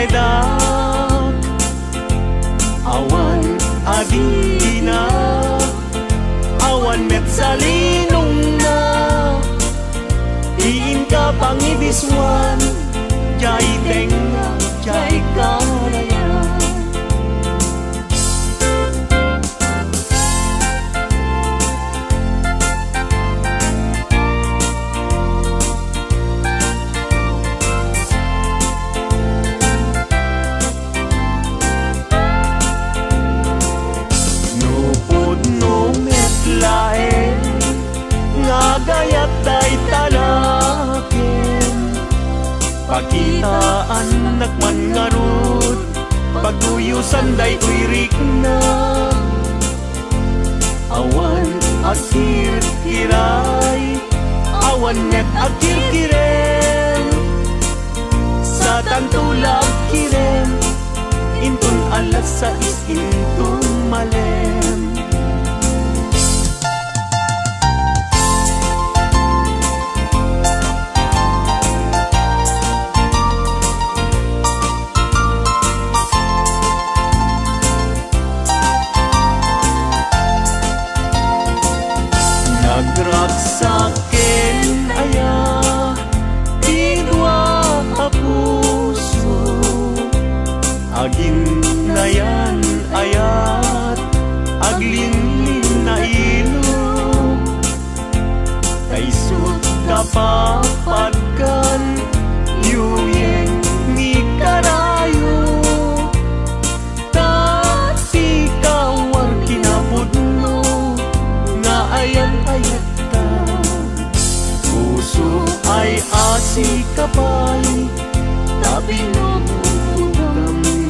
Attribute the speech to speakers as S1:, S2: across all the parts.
S1: dak awan adina awan met salinong na diin ka pangibiswan jay tenga jay karayan. Gayat day talakin pakitaan nakman ngarut pagduyusan day uirik na awan akir kiray awan net akir kirem sa tantulag kirem intun alas sa intun malem. Nagraksakin aya idwa a puso agin nayan ayat aglinlin na ilo kaisut kapapagkan yuyeng ni karayo tati kawar kinapudno nga ayat-ayat ay asikapay tabinong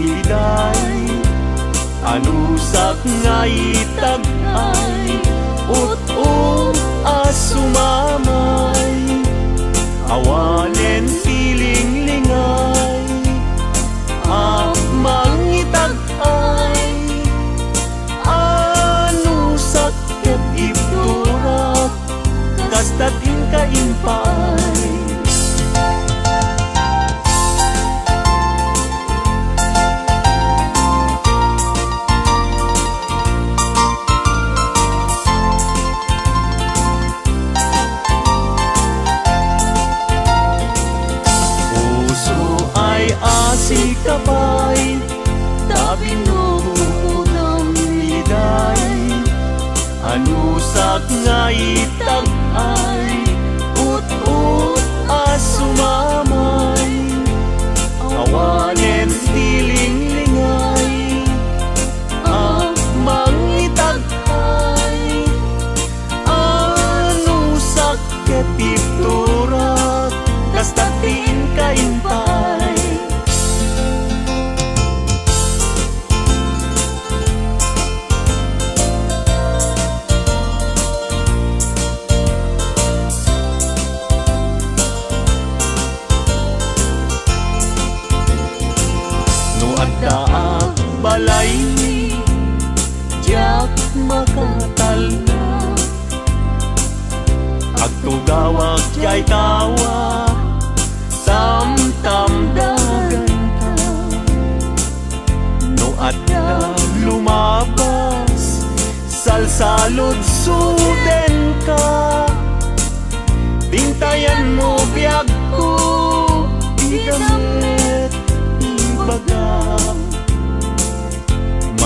S1: iday anusak ngay tagay ut-ut asumamay awanen piling-lingay mangitagay anusak ket ibturak kastatin kaimpay. Puso ay asikapay tabinong iday anusak nga itagay ut-ut asumamay awanen tiling-lingay mangitagay anusak ket ibturak kastatin kaimpay. Daag balay jak makatal na agtugawag jay tawa tamtamdagan ka no adda lumabas salsalod suden ka bintayan mo biyag ko igamit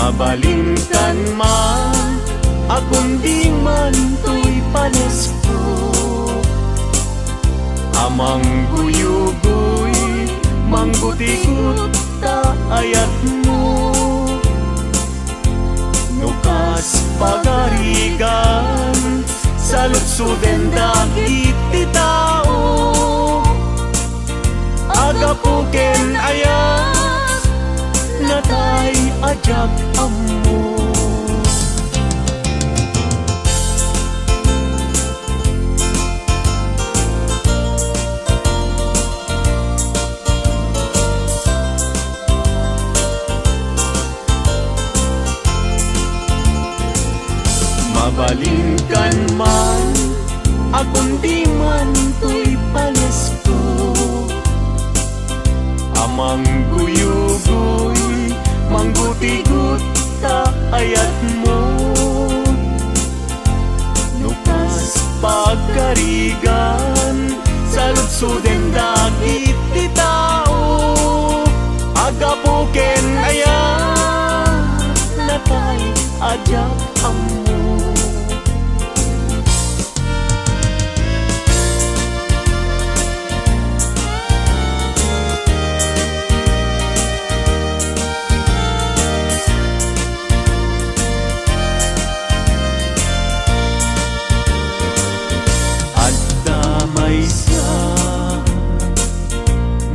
S1: mabalingkan man akong di man to'y panesko amang guyugoy manggutikot ta ayat mo nukas pagarigan sa lutsuden dagiti tao agapuken ayat natay ajag ammo. Mabalingkan man akong di man to'y panesko Mangguyugoy, mangguti-guta ayat mo. Nukas pagkarigan, sa lutsuden dagit ti tao. Agapuken ayat, natay ajak amo.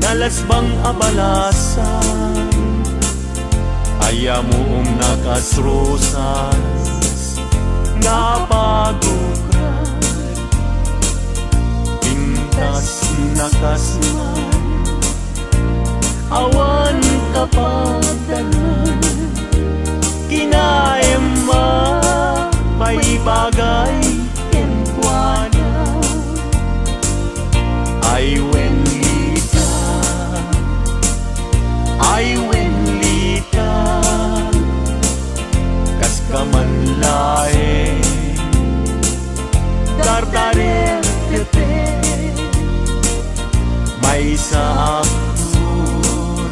S1: Nalasbang abalasan, ayamuong nakasrosas, napagukran, pintas nakasman, awan kapagdanan, kinaema, paibagay, kenkwana, ay wenlita, kas kamanlae, dardare tepe, may saakun,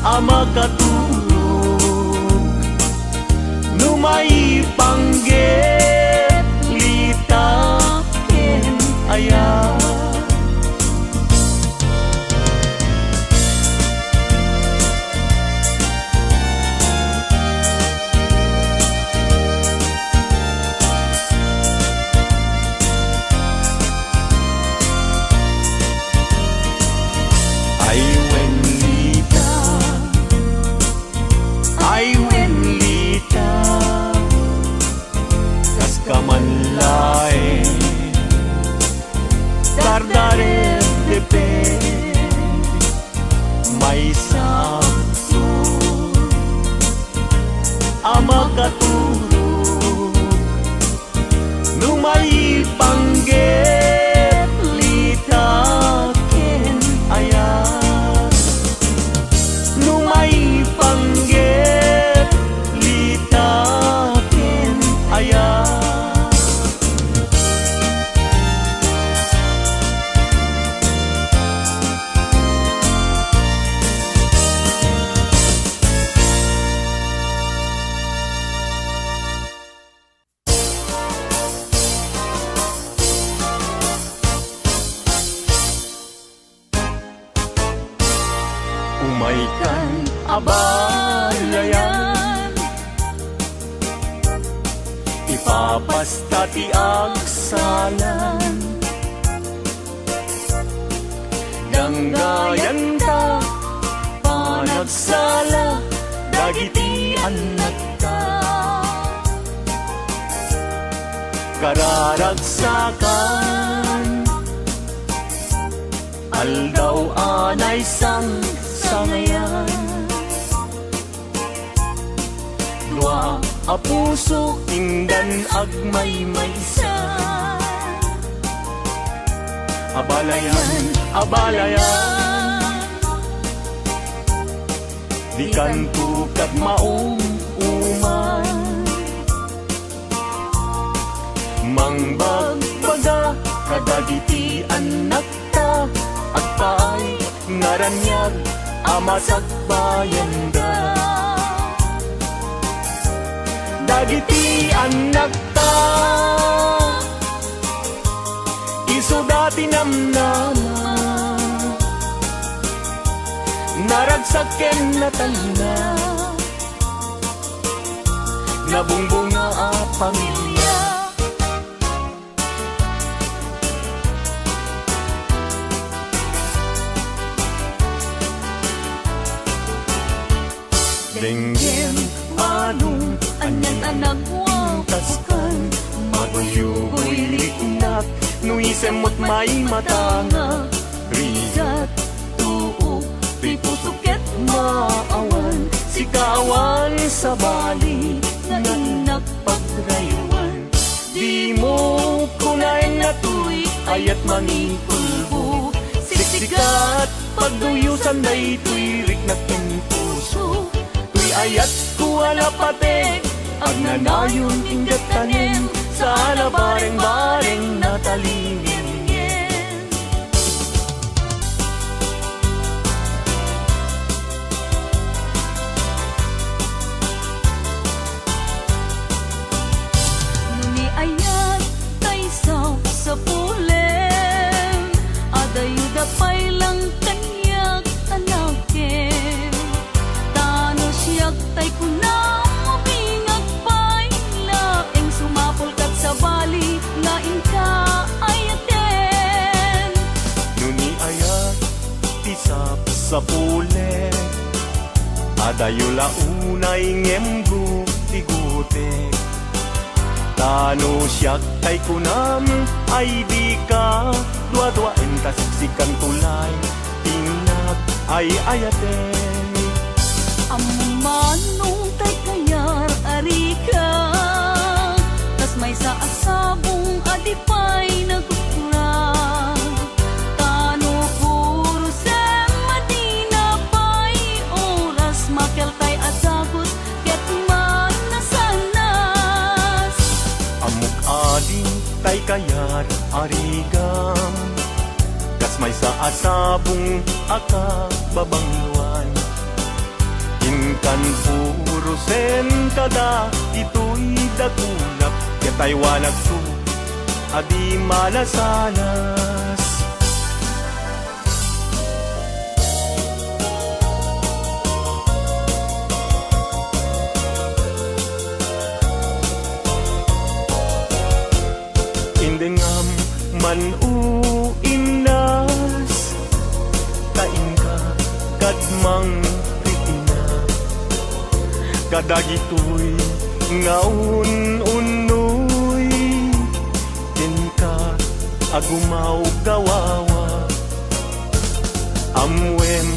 S1: ama katulog, numay panggit, lita, ken ayat. Dardare tepe, may saksun, ama katulog, numay panggit, lita, ken ayat. Numay panggit, lita, ken ayat. Umaykan abalayan, ipapasta ti agsalan, danggayan ta panagsala, dagiti anak ta, kararagsakan, aldaw anay sang sangayan. Dua a puso ingdan agmay-maysa, abalayan, abalayan, di kanto kat maong uman, mangbagbaga kadagiti anak ta, at paay ngaranyag amasak bayan da. Dagiti anak ta, iso dati namnama, naragsaken na tanda, nabungbunga a pamilya. Denggen anong anyan anak wang taskan, maguyugoy liknak, nuisemot may matanga, rizat tuog, pipusuket maawan, sikawan sa bali, nganak pagraywan. Di mo kunain na tuy, ayat manging kulbo, siksikat pagduyusan na ito'y riknak ng puso. Tuy ayat kuwala patek, agnanayon ingat tanim, sana bareng-bareng natalingin.
S2: Nuni ayat tay sa pulem, adayuda pay lang kanyak anakem. Tano siyak tay kunam mabingag pay laeng sumapol kat sa bali nga inka ayaten.
S1: Nuni ayat tisap sa pule, adayula unay ngemgu tigutek. Tano siyak tay kunam ay di ka dua-dua entas sikan tulay tinag ay ayaten.
S2: Among manong tay kayar arika, tas may sa asabong adipay nagkukurang. Tano puro sem madina pay oras makel tay asagot ket man nasanas.
S1: Amok ading tay kayar arigam, kas may sa asabong aka babangwan. Inkan puro sen kada ito'y dakulap, yatay wanag su adi malasanas. Indengam man uinas, kain ka kadmang ritina, kadagitoy ngaun-unoy, ken ka agumaw gawawa. Amwem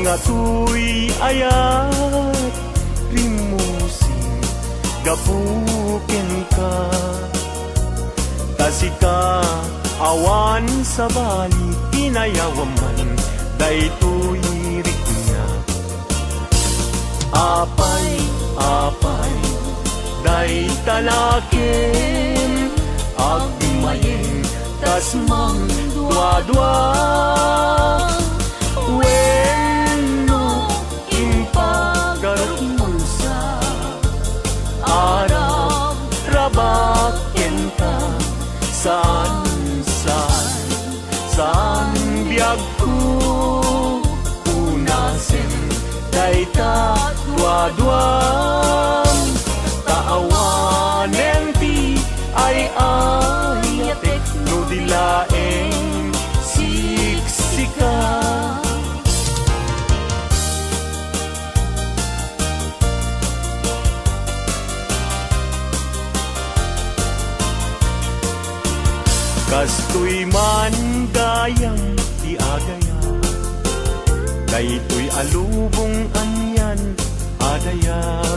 S1: nga tuy ayat rimusing gapuken ka. Tasika awan sa bali pinayawaman, daytoy rikna. Apay, day talaken, agmayeng tasmang dua-dua. Wenno impagarot mo sa arab rabaken ka. Saan biyag ko unasen, day ta dua-duam. Taawanen ti ay ayatek, no dilaeng siksika. Kastoy man gayang ti agaya, daytoy alubong anyan adayab.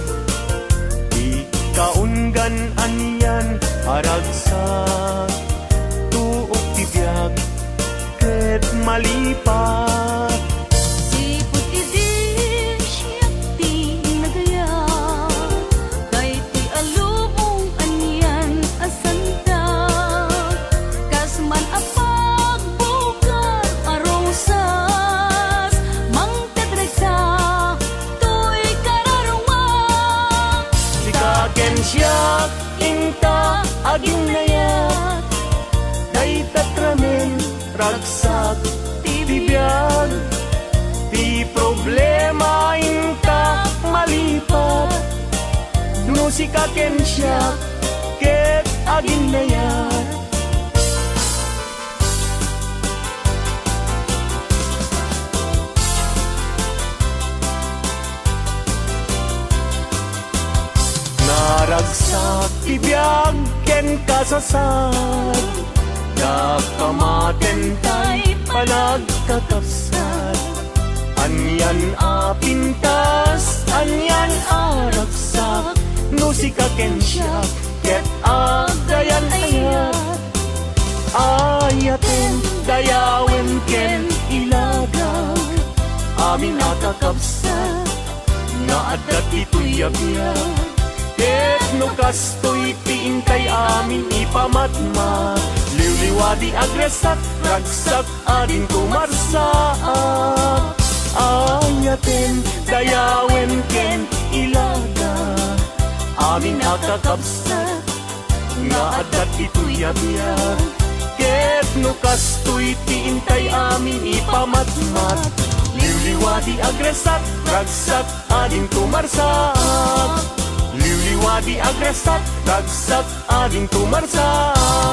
S1: Di kaunggan anyan aragsak, tuok ti biyag ket malipat.
S2: Sipot idi siyak ti nagaya, daytoy alubong anyan asanta. Kasman apag bukar arosas, mangtedregsa tuy kararumang.
S1: Sikaken siyak inta aging nayat, day tatramen ragsak ti biyag. Ti problema inta malipat, no sikaken siyak ket aging nayat. Naragsak ti biyag ken kasasad, dakamaten tay panagkakapsat. Anyan apintas, anyan aragsak, no sikaken siya ket agayan ayat. Ayaten dayawen ken ilaga amin akakabsat nga adat ito'y abiyag ket no kastoy tiintay amin ipamatma liwliwadi agresat ragsak adin kumarsaak ayaten dayawen ken ilaga amin akakabsat nga adat ito'y abiyag ket no kastoy tiintay amin ipamatmat liwliwadi agresat ragsak adin kumarsak liwliwadi agresat ragsak adin kumarsak.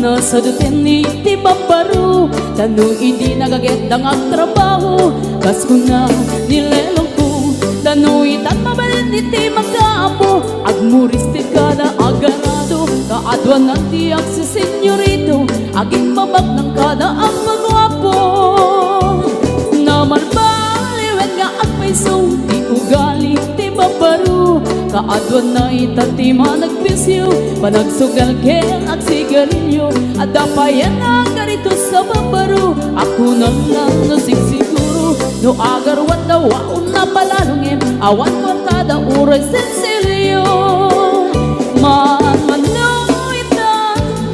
S2: Nasa duten iti babaru Tanu hindi nagaget ang trabaho Kas ko na nilelong ko Tanu itan mabalin iti magkaapo Agmuris ti kada agarado Kaadwan nanti ang si senyorito Aging babag ng kada ang magwapo Naman baliwen nga agpaiso Di ugali ti babaru Kaadwan na itati managpisyo Panagsugal ken at sigarilyo At dapayan na ganito sa babaro Ako na lang nasigsiguro No agarwan na waon na palalungin Awan kwartada uray sensilyo Manmanuitan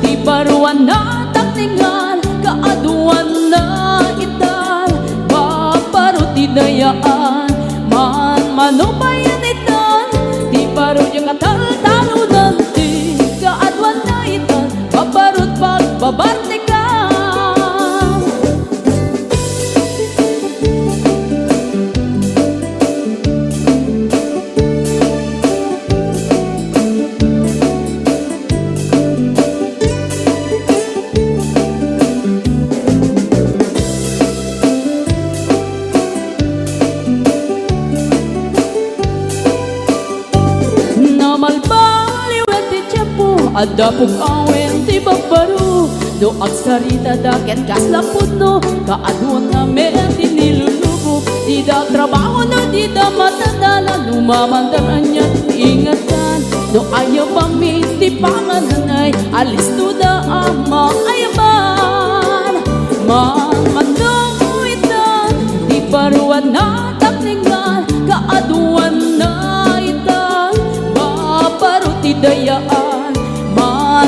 S2: Di baruan na takningan Kaaduan na itan Babaro ti dayaan Manmanubayan itan Di baro yung katal-talo nanti Kaadwan na itan Babarot pagbabarte ka Adapog awen ti babaru Do agsarita daket kaslapod no Kaadwan na meron ti nilulubo Di da trabaho no di da matadala Lumamandaran niya ingatan No ayaw pami ti pangananay Alis to da ama ayaban Manuitan Di baruan na takningan Kaadwan na itan Babaro ti dayaan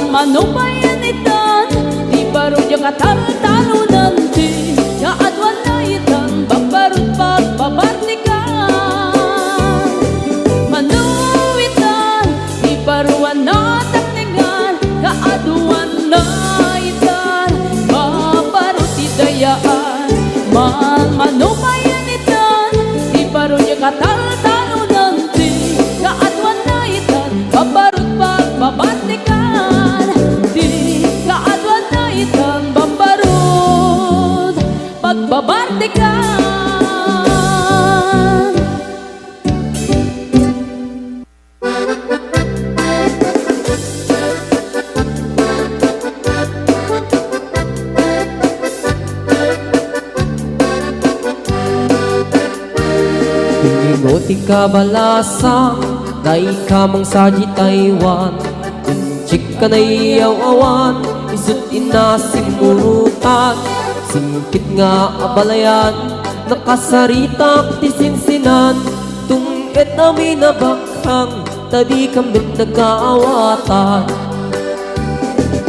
S2: Manubayan itan Di baro yung katal-talo nanti Kaadwan na itan Babarot pagbabartikan Manuitan Di baruan na takningan Kaadwan na itan Babarot idayaan Manubayan itan Di baro yung katal-talo nanti Kaadwan na itan Babarot pagbabartikan Pagbabartikan
S3: Pingingo ti kabalasang Dai kamang saji Taiwan Inchik ka na iyaw-awan Isut inasimurutan Singkit nga abalayan Nakasaritak ti sinsinan Tungit namin na bakhang Tadi kambit nagkaawatan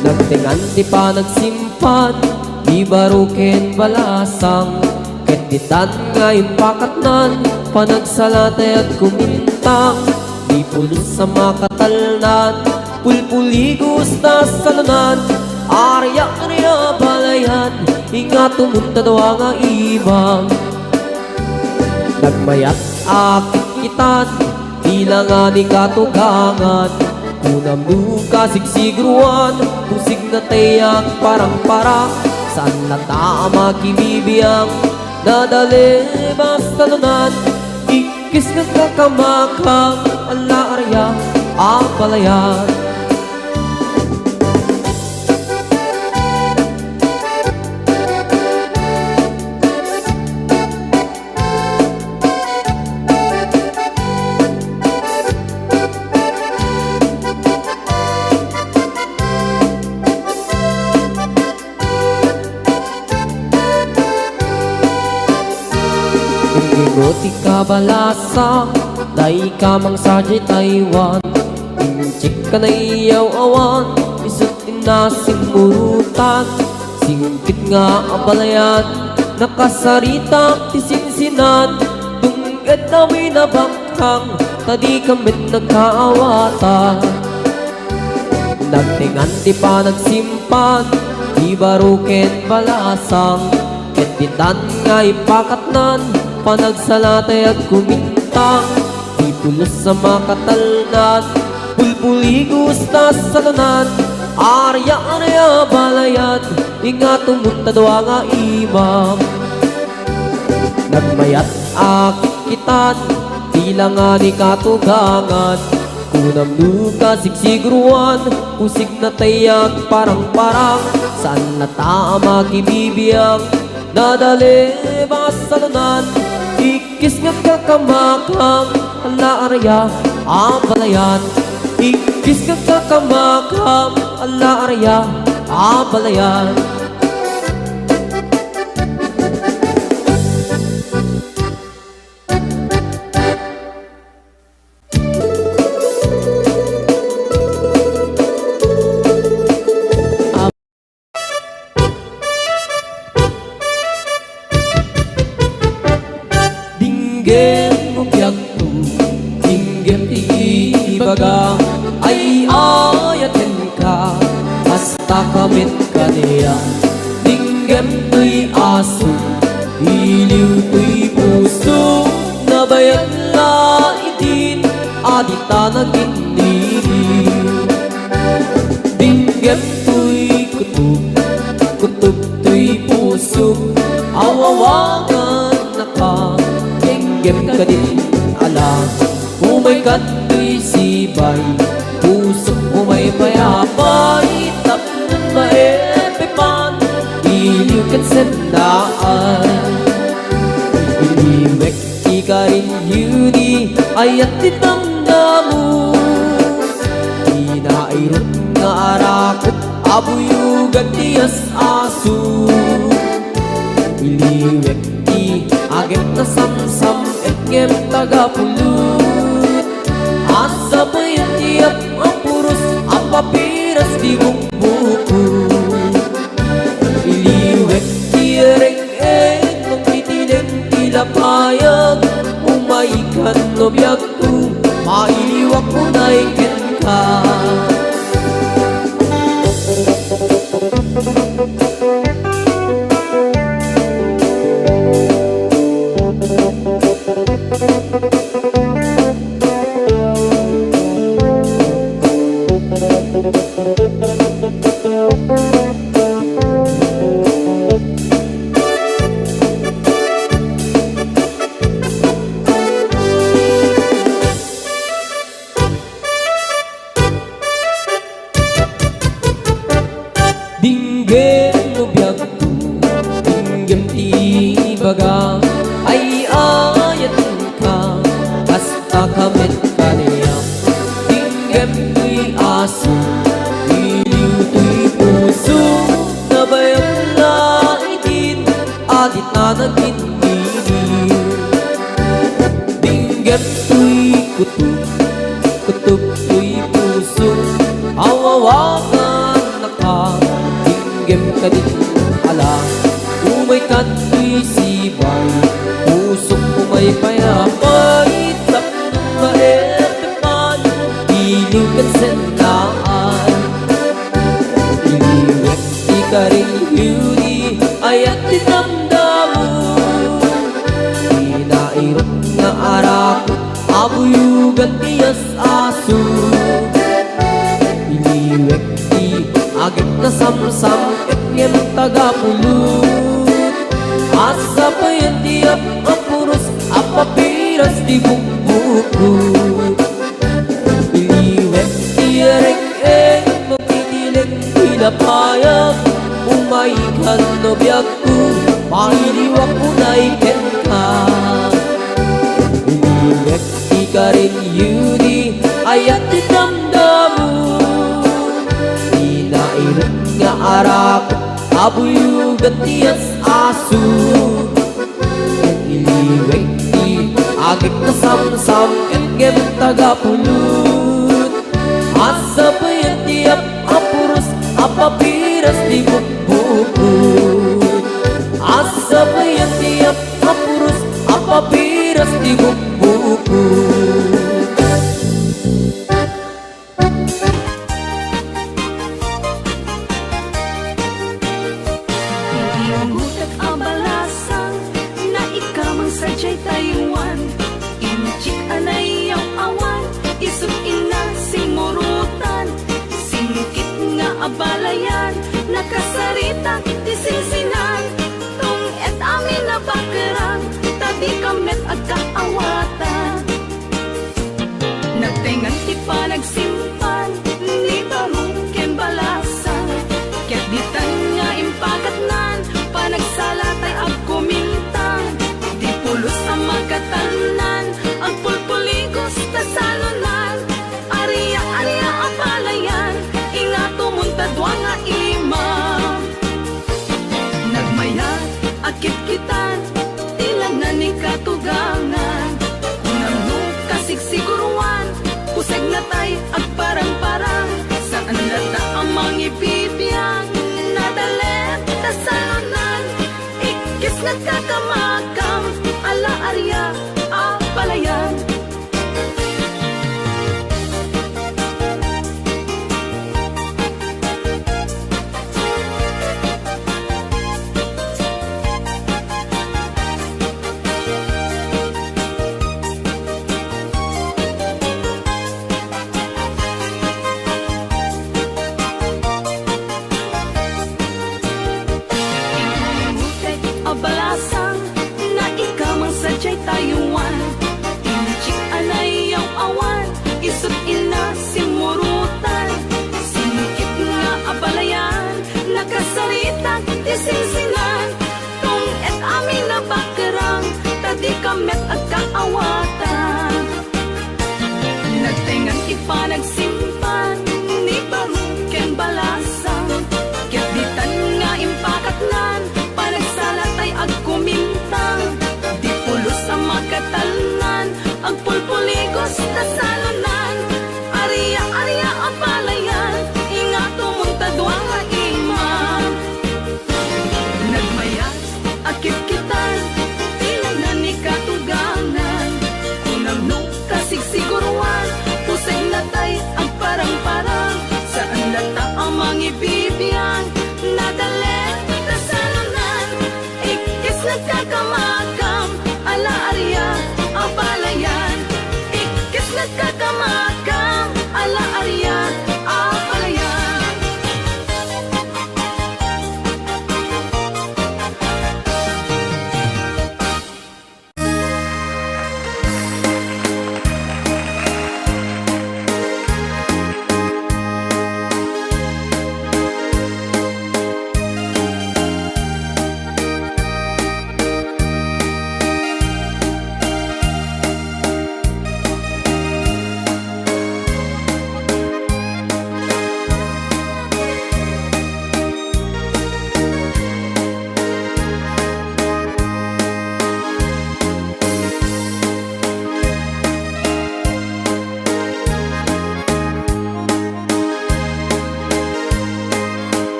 S3: Nagtingan ti pa nagsimpan Di baruken balasang Ketitan nga impakatnan Panagsalatay at kumintang Di pulos sa makatalnan Pulpuligos na salunan Arya-arya balayan Ingat tumunta daw ang ibang Nagmayat akit kitan Tila nga ni katugangan Unam duka sigsigruan Tusig na tayak parang-parang Saan na tama kibibiyang Nadali basta lunan Ikis ng kakamakang Ala-arya ang balayan Ingoti ka balasa, dai ka mang sarjay Taiwan. Inchik ka na iyaw awan, isutin na simurutan. Singkit nga ang balayan, nakasarita tisinsinan. Tungkad na may nabakhang, tadi kamit nagkaawatan. Nagtingan di pa nagsimpan, di baruken balasang. Ketitan nga ipakatnan, panagsalatay at kumintang. Di pulos sa makatalnan, pulpuligos na salunan. Arya-arya balayan, ingat umuntadwa nga imam. Nagmayat akit kitan, tila nga di katugangan. Kunam nuka sigsigruan, kusig na tayag parang-parang. Saan na tama kibibiyang, nadali ba salunan. Ikis nga kakamakang, ala arya ang balayan. Ikis nga kakamakang, ala arya ang balayan. Dinggem mo biyagto, dinggem ibaga, ay ayatin ka, basta kamit ka niya. Dinggem to'y aso, iliw to'y puso, nabayan la itin, adita nagindin. Dinggem to'y kutub, kutub to'y puso, awawagan na ka. Dinggem ka din ala, umay kato'y sibay, pusok umay payapay, tapon maepipan, iliw kan sendaan. Iliwek di ka rin yudi, ayat ditangdamu. Inairot nga arakot, abuyugan tiyas asu. Iliwek di agem na samsam, etngem tagapulut. Asa pa yung tiyap ang puros, ang papiras di bukbuku. Iliwek di reng-eng, magtitiling tila payag. Umaikan no biyagto, mailiwak mo na ikin ka. Dinggem mo biyagto, dinggem tibaga, ay ayatin ka, basta kamit ka niya. Dinggem to'y aso, iliw to'y puso, nabayang laitin, adit na nagindinin. Dinggem to'y kutub, kutub to'y puso, awawakan na ka. Dinggem ka din ala, umay kato'y sibay, pusok umay payapay, tapon maepipan, iliw kan sendaan. Iliwek di ka rin yudi, ayat dinamdamu. Inairot nga arakot, abuyugan tiyas aso. Iliwek di agit na samsam, etngem tagapulut. Asa pa yung tiyap ang puros, ang papiras di bukbukut. Iliwek di reng-eng, magtitiling tila payag. Umaikan no biyagto, mailiwak mo na ikin ka. Iliwek di ka rin yudi, ayat dinamdamu. Inairot nga arakot, abuyugan tiyas aso. Iliwek di Agit na samsam Ngem tagapulut Asa bayan tiap apurus Apapiras di bukbukut Asa bayan tiap apurus Apapiras di bukbukut
S4: Sadya'y Taiwan, inchik anay ang awan, isog ina simurutan, singkit nga abalayan, nakasarita tisinsinan, tung et amin na bakerang, tabi kamet agkaawatan. Nagtengan ti pa nagsimpan, ni barong ken balasan, ket ditan nga impakatnan, panagsalatay agkumintang, pulos ang magkatanan, ang pulpuligos na salunan, ariya-ariya ang palayan, ingato muntadwa nga imam. Nagmayat, akit-kitan, tilang na ni katugangan, kunang kasigsiguruan, kusag na tay at parang-parang, saan lata ang mga ibibiyang, nadalet na salunan, ikis nagkakamakam, ala arya apalayan. Abalasang na ikamang sadya'y Taiwan, inchik anay ang awan, isot ina simurutan, singkit nga abalayan, nakasarita tisinsinan, tung et amin na bakerang, tadi kamet agkaawatan. Nagtengan ipanagsimpan, ni barong ken balasang, ket ditan nga impakatnan, panagsalatay agkumintang, di pulos sa magkatalunan, ang pulpuligos na salunan, ariya-ariya ang palayan, ingato muntadwa nga imam. Nagmayat, akit-kitan, tilang na ni katugangan, kunang kasigsiguruan, pusay na tay ang parang-parang, saan lata ang mga ibibiyang, nadalet na salunan, ikis nagkakamakam, ala arya ang palayan, ikis nagkakamakam, ala arya ang palayan.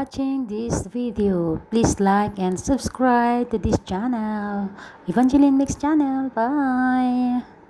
S5: watching this video. Please like and subscribe to this channel, Evangeline Mix channel. Bye.